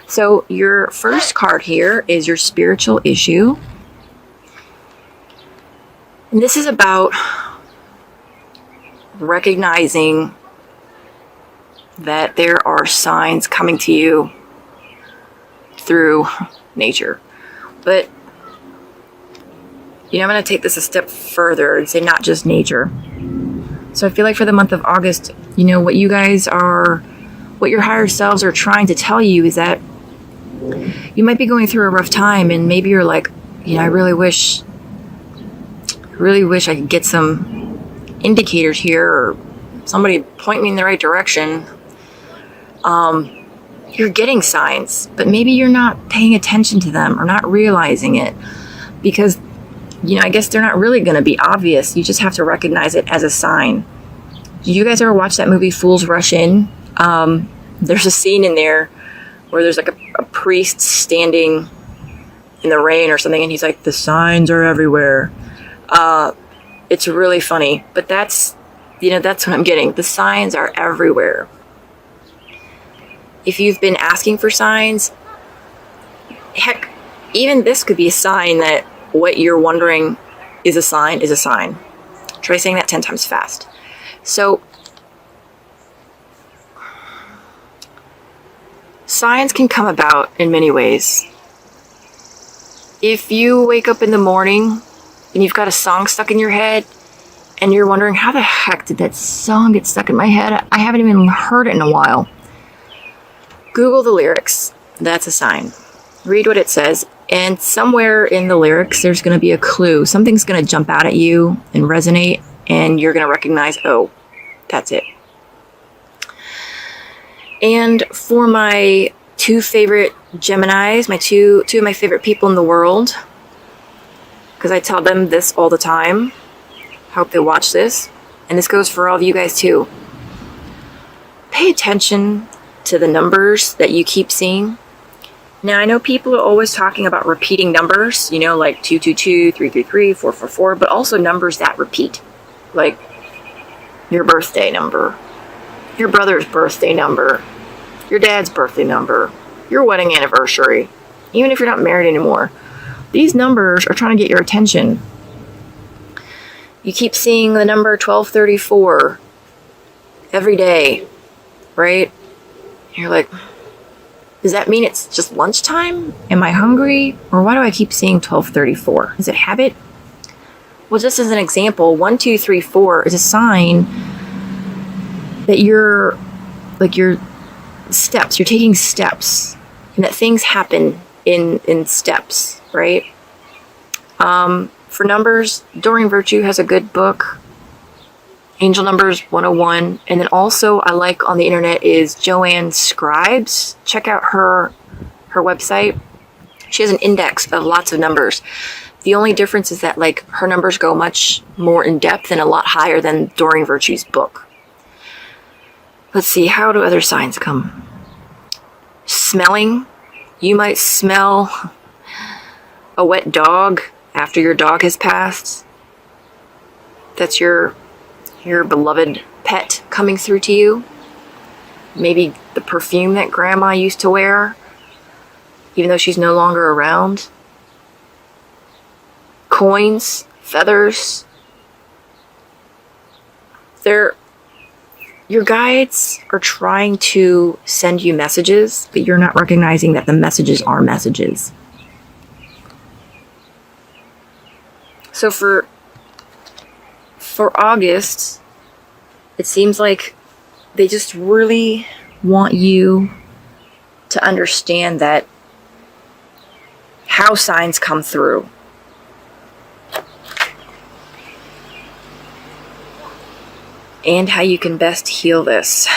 So your first card here is your spiritual issue. And this is about recognizing that there are signs coming to you through nature. But, I'm going to take this a step further and say not just nature. So I feel like for the month of August, what you guys are, what your higher selves are trying to tell you is that you might be going through a rough time, and maybe you're like, I really wish I could get some indicators here, or somebody point me in the right direction. You're getting signs, but maybe you're not paying attention to them or not realizing it because, I guess they're not really going to be obvious. You just have to recognize it as a sign. Did you guys ever watch that movie Fools Rush In? There's a scene in there where there's like a priest standing in the rain or something, and he's like, the signs are everywhere. It's really funny, but that's what I'm getting. The signs are everywhere. If you've been asking for signs, heck, even this could be a sign that what you're wondering is a sign is a sign. Try saying that 10 times fast. So, signs can come about in many ways. If you wake up in the morning and you've got a song stuck in your head and you're wondering, how the heck did that song get stuck in my head? I haven't even heard it in a while. Google the lyrics. That's a sign. Read what it says. And somewhere in the lyrics, there's going to be a clue. Something's going to jump out at you and resonate, and you're going to recognize, oh, that's it. And for my two favorite Geminis, two of my favorite people in the world, because I tell them this all the time. Hope they watch this. And this goes for all of you guys too. Pay attention to the numbers that you keep seeing. Now, I know people are always talking about repeating numbers, like 222, 333, 444, but also numbers that repeat, like your birthday number, your brother's birthday number, your dad's birthday number, your wedding anniversary, even if you're not married anymore. These numbers are trying to get your attention. You keep seeing the number 1234 every day, right? You're like, does that mean it's just lunchtime? Am I hungry? Or why do I keep seeing 1234? Is it habit? Well, just as an example, 1, 2, 3, 4 is a sign that you're steps. You're taking steps, and that things happen in steps, right? For numbers, Doreen Virtue has a good book, Angel Numbers 101. And then also I like on the internet is Joanne Scribes. Check out her website. She has an index of lots of numbers. The only difference is that her numbers go much more in depth and a lot higher than Doreen Virtue's book. Let's see, how do other signs come? Smelling. You might smell a wet dog after your dog has passed. That's your beloved pet coming through to you. Maybe the perfume that grandma used to wear, even though she's no longer around. Coins, feathers. Your guides are trying to send you messages, but you're not recognizing that the messages are messages. So for August, it seems like they just really want you to understand that how signs come through. And how you can best heal this.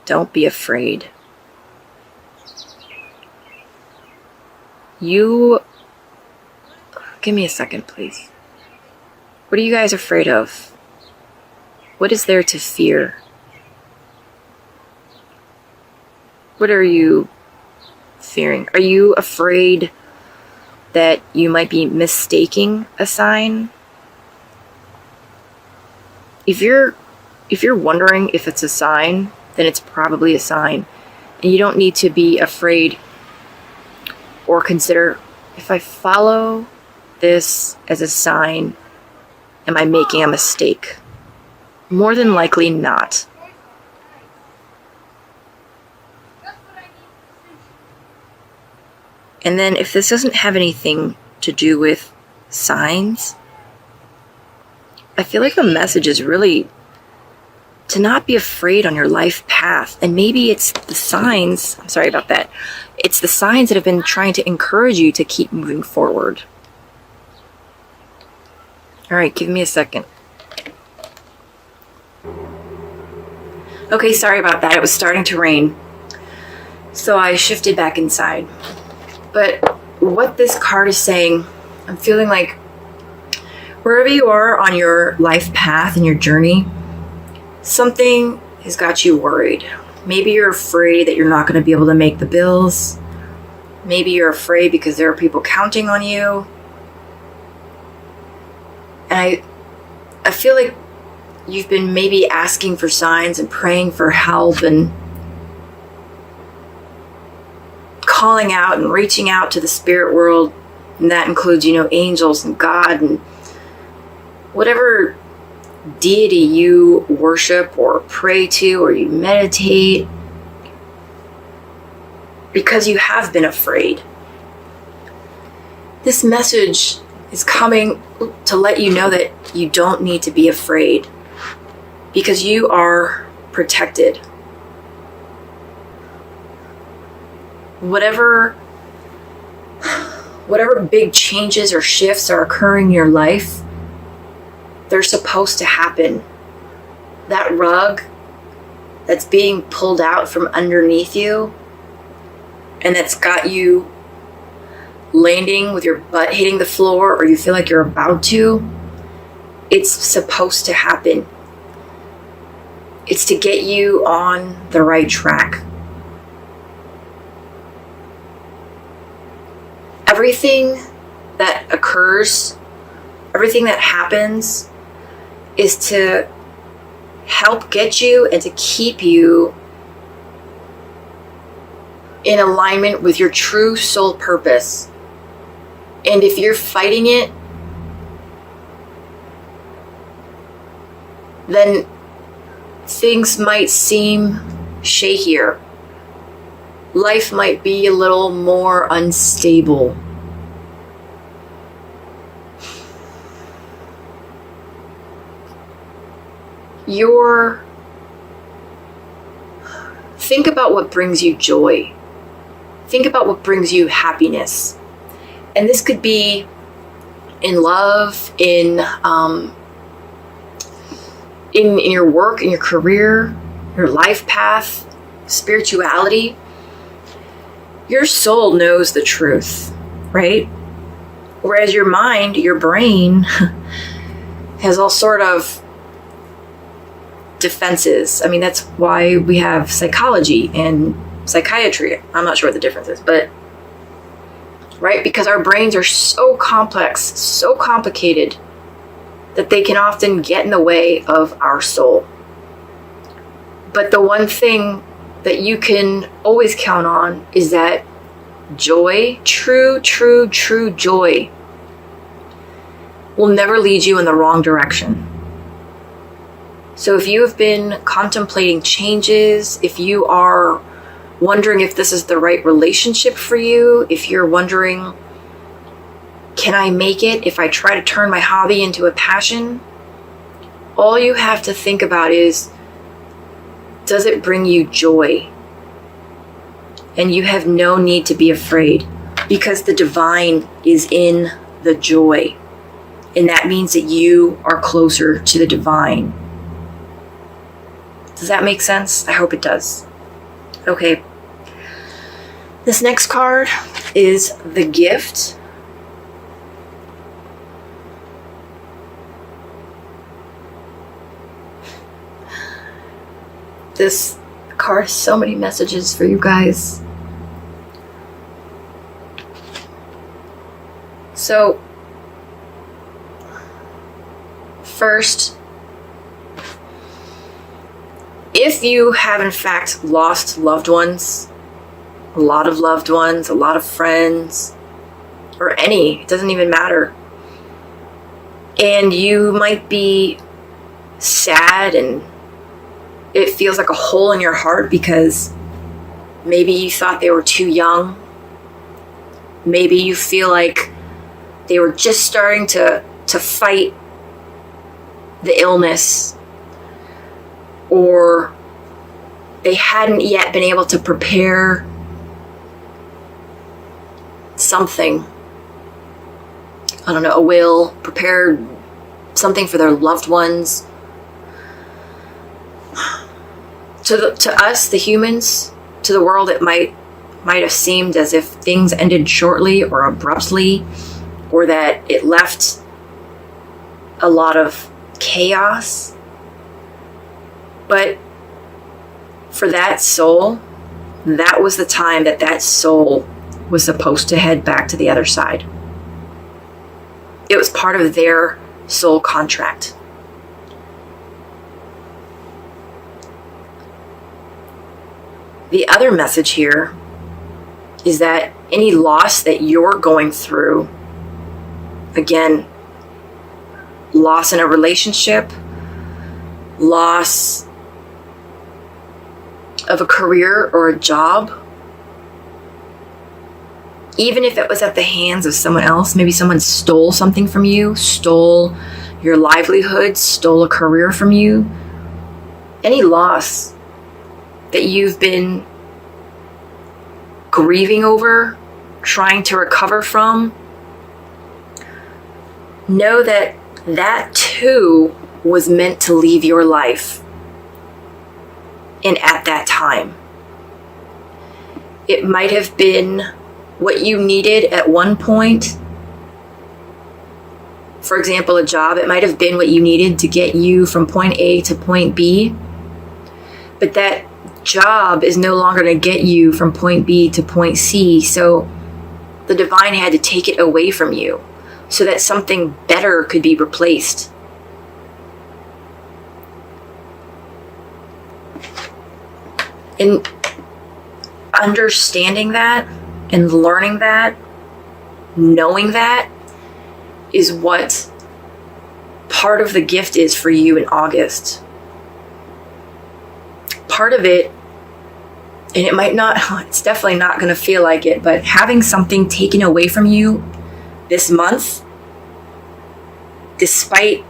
Don't be afraid. Give me a second, please. What are you guys afraid of? What is there to fear? What are you fearing? Are you afraid that you might be mistaking a sign? If you're wondering if it's a sign, then it's probably a sign. And you don't need to be afraid or consider, if I follow this as a sign, am I making a mistake? More than likely not. And then if this doesn't have anything to do with signs, I feel like the message is really to not be afraid on your life path. And maybe it's the signs, I'm sorry about that, it's the signs that have been trying to encourage you to keep moving forward. All right, give me a second. Okay, sorry about that. It was starting to rain, so I shifted back inside. But what this card is saying, I'm feeling like wherever you are on your life path and your journey, something has got you worried. Maybe you're afraid that you're not going to be able to make the bills. Maybe you're afraid because there are people counting on you. And I feel like you've been maybe asking for signs and praying for help and calling out and reaching out to the spirit world. And that includes, angels and God and whatever deity you worship or pray to or you meditate, because you have been afraid. This message is coming to let you know that you don't need to be afraid, because you are protected. Whatever big changes or shifts are occurring in your life, they're supposed to happen. That rug that's being pulled out from underneath you and that's got you landing with your butt hitting the floor, or you feel like you're about to, it's supposed to happen. It's to get you on the right track. Everything that occurs, everything that happens is to help get you and to keep you in alignment with your true soul purpose. And if you're fighting it, then things might seem shakier. Life might be a little more unstable. Think about what brings you joy. Think about what brings you happiness. And this could be in love, in your work, in your career, your life path, spirituality. Your soul knows the truth, right? Whereas your mind, your brain, has all sort of defenses. I mean, that's why we have psychology and psychiatry. I'm not sure what the difference is, but right? Because our brains are so complex, so complicated, that they can often get in the way of our soul. But the one thing that you can always count on is that joy, true joy, will never lead you in the wrong direction. So if you have been contemplating changes, if you are wondering if this is the right relationship for you, if you're wondering, can I make it if I try to turn my hobby into a passion? All you have to think about is, does it bring you joy? And you have no need to be afraid, because the divine is in the joy. And that means that you are closer to the divine. Does that make sense? I hope it does. Okay. This next card is the gift. This card has so many messages for you guys. So, first, if you have in fact lost loved ones, a lot of loved ones, a lot of friends, or any, it doesn't even matter. And you might be sad and it feels like a hole in your heart because maybe you thought they were too young. Maybe you feel like they were just starting to fight the illness, or they hadn't yet been able to prepare something. I don't know, a will, prepare something for their loved ones. To us, the humans, to the world, it might have seemed as if things ended shortly or abruptly, or that it left a lot of chaos. But for that soul, that was the time that soul was supposed to head back to the other side. It was part of their soul contract. The other message here is that any loss that you're going through, again, loss in a relationship, loss of a career or a job, even if it was at the hands of someone else, maybe someone stole something from you, stole your livelihood, stole a career from you, any loss that you've been grieving over, trying to recover from, know that that too was meant to leave your life. And at that time, it might have been what you needed at one point. For example, a job, it might have been what you needed to get you from point A to point B. But that job is no longer going to get you from point B to point C. So the divine had to take it away from you so that something better could be replaced. And understanding that and learning that, knowing that, is what part of the gift is for you in August. Part of it, and it might not, it's definitely not going to feel like it, but having something taken away from you this month, despite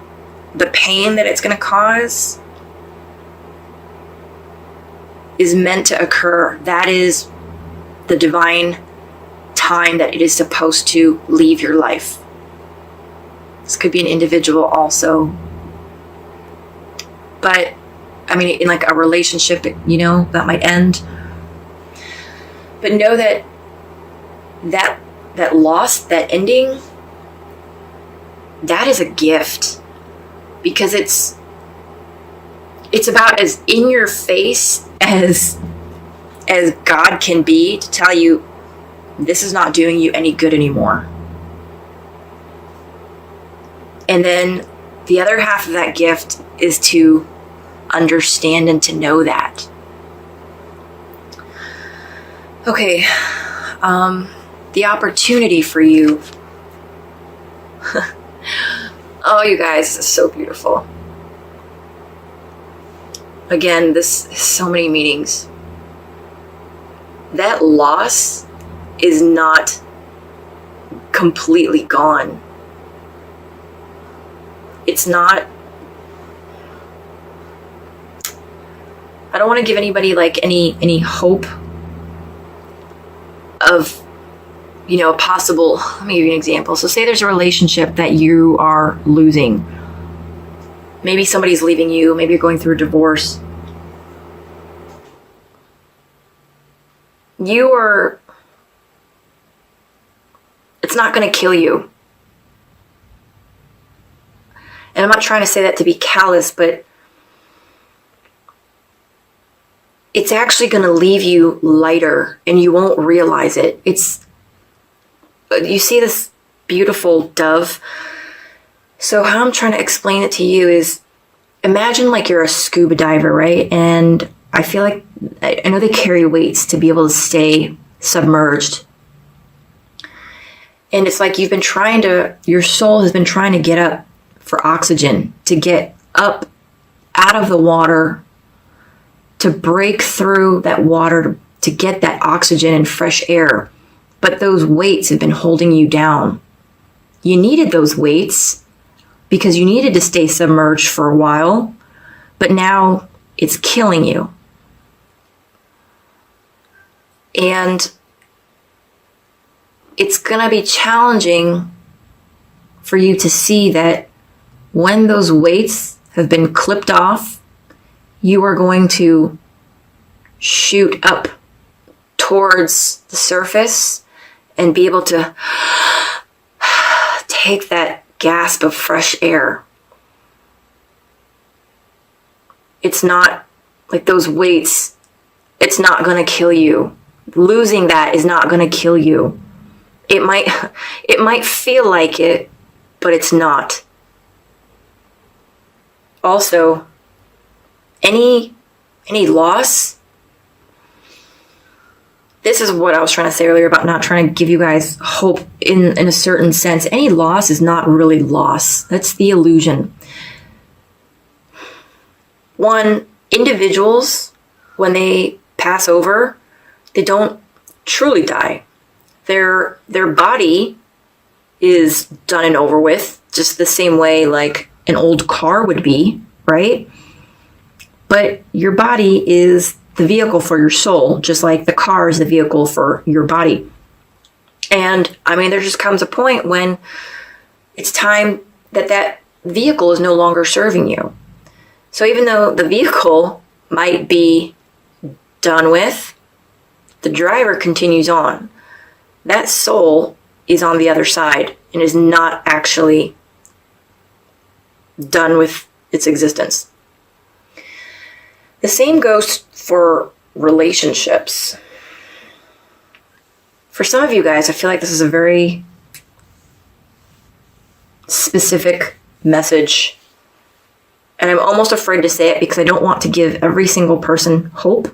the pain that it's going to cause, is meant to occur. That is the divine time that it is supposed to leave your life. This could be an individual also. But, I mean, in like a relationship, you know, that might end. But know that loss, that ending, that is a gift. Because it's about as in your face as God can be to tell you this is not doing you any good anymore. And then the other half of that gift is to understand and to know that. Okay, the opportunity for you. Oh, you guys, this is so beautiful. Again, this is so many meanings. That loss is not completely gone. It's not. I don't want to give anybody like any hope of, you know, a possible. Let me give you an example. So say there's a relationship that you are losing. Maybe somebody's leaving you. Maybe you're going through a divorce. It's not going to kill you. And I'm not trying to say that to be callous, but it's actually going to leave you lighter and you won't realize it. You see this beautiful dove. So how I'm trying to explain it to you is, imagine like you're a scuba diver, right? And I feel like, I know they carry weights to be able to stay submerged. And it's like your soul has been trying to get up for oxygen, to get up out of the water, to break through that water, to get that oxygen and fresh air. But those weights have been holding you down. You needed those weights because you needed to stay submerged for a while, but now it's killing you. And it's going to be challenging for you to see that when those weights have been clipped off, you are going to shoot up towards the surface and be able to take that gasp of fresh air. It's not like those weights, it's not going to kill you. Losing that is not going to kill you. It might feel like it, but it's not. Also, any loss, this is what I was trying to say earlier about not trying to give you guys hope in a certain sense. Any loss is not really loss. That's the illusion. One, individuals, when they pass over, they don't truly die. Their body is done and over with, just the same way like an old car would be, right? But your body is the vehicle for your soul, just like the car is the vehicle for your body. And I mean, there just comes a point when it's time that vehicle is no longer serving you. So even though the vehicle might be done with, the driver continues on. That soul is on the other side and is not actually done with its existence. The same goes for relationships. For some of you guys, I feel like this is a very specific message. And I'm almost afraid to say it because I don't want to give every single person hope,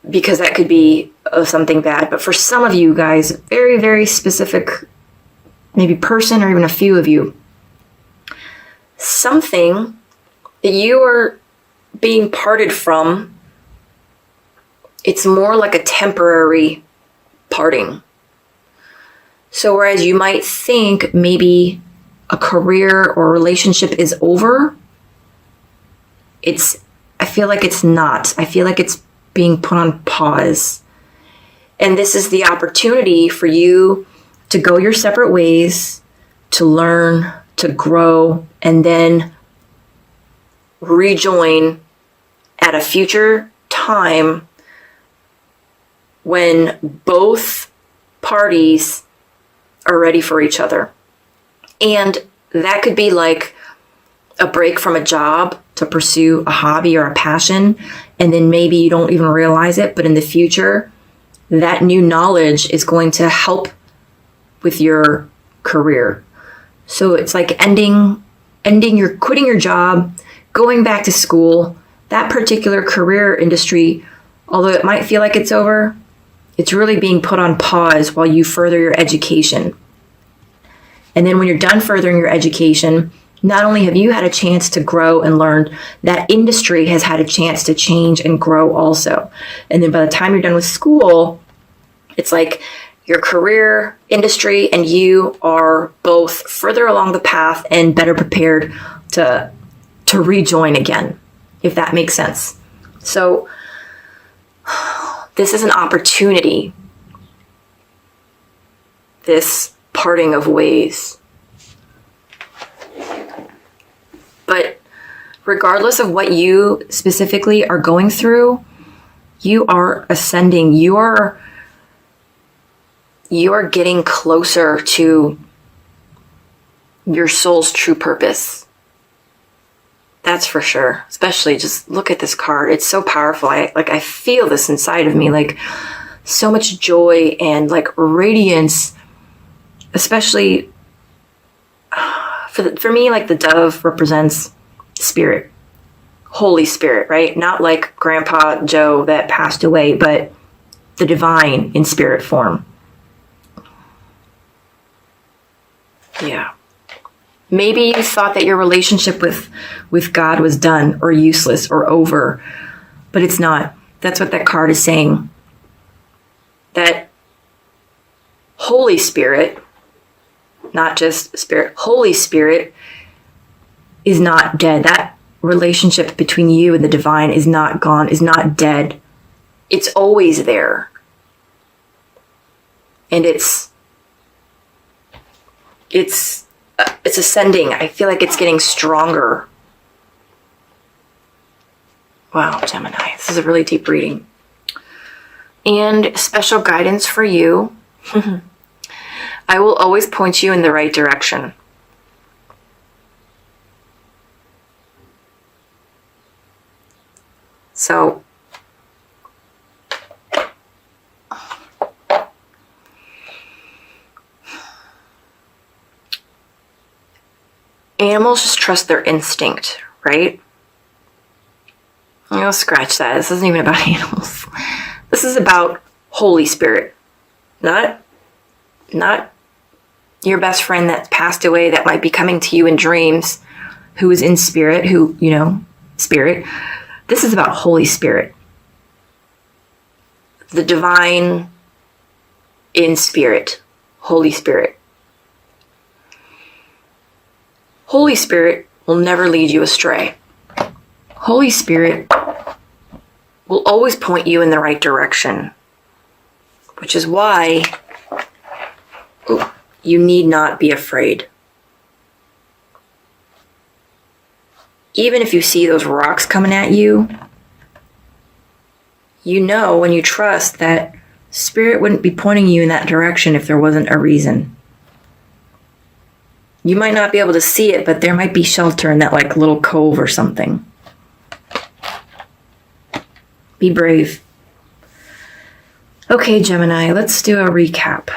because that could be something bad. But for some of you guys, very, very specific, maybe person or even a few of you, something that you are being parted from, it's more like a temporary parting. So whereas you might think maybe a career or relationship is over, I feel like it's not. I feel like it's being put on pause. And this is the opportunity for you to go your separate ways, to learn, to grow, and then rejoin at a future time when both parties are ready for each other. And that could be like a break from a job to pursue a hobby or a passion, and then maybe you don't even realize it, but in the future, that new knowledge is going to help with your career. So it's like quitting your job, going back to school, that particular career industry, although it might feel like it's over, it's really being put on pause while you further your education. And then when you're done furthering your education, not only have you had a chance to grow and learn, that industry has had a chance to change and grow also. And then by the time you're done with school, it's like your career, industry, and you are both further along the path and better prepared to rejoin again, if that makes sense. So this is an opportunity, this parting of ways. But regardless of what you specifically are going through, you are ascending. You are getting closer to your soul's true purpose. That's for sure. Especially just look at this card. It's so powerful. I feel this inside of me, like so much joy and like radiance, especially for me, like the dove represents spirit, Holy Spirit, right? Not like Grandpa Joe that passed away, but the divine in spirit form. Yeah. Maybe you thought that your relationship with God was done or useless or over, but it's not. That's what that card is saying. That Holy Spirit, not just Spirit, Holy Spirit is not dead. That relationship between you and the divine is not gone, is not dead. It's always there. And it's ascending. I feel like it's getting stronger. Wow, Gemini, this is a really deep reading. And special guidance for you. I will always point you in the right direction. So, animals just trust their instinct, right? I'll scratch that. This isn't even about animals. This is about Holy Spirit. Not your best friend that passed away that might be coming to you in dreams, who is in spirit, spirit. This is about Holy Spirit. The divine in spirit. Holy Spirit. Holy Spirit will never lead you astray. Holy Spirit will always point you in the right direction, which is why you need not be afraid. Even if you see those rocks coming at you, you know when you trust that Spirit wouldn't be pointing you in that direction if there wasn't a reason. You might not be able to see it, but there might be shelter in that like little cove or something. Be brave. Okay, Gemini, let's do a recap.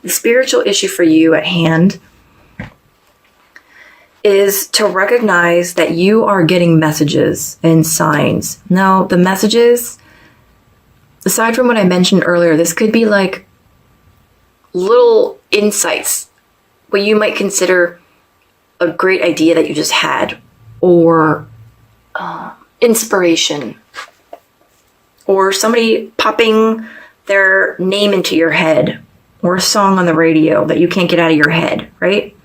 The spiritual issue for you at hand is to recognize that you are getting messages and signs. Now, the messages, aside from what I mentioned earlier, this could be like little insights, what you might consider a great idea that you just had, or inspiration, or somebody popping their name into your head, or a song on the radio that you can't get out of your head, right?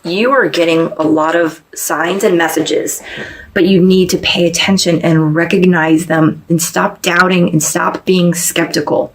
You are getting a lot of signs and messages, but you need to pay attention and recognize them and stop doubting and stop being skeptical.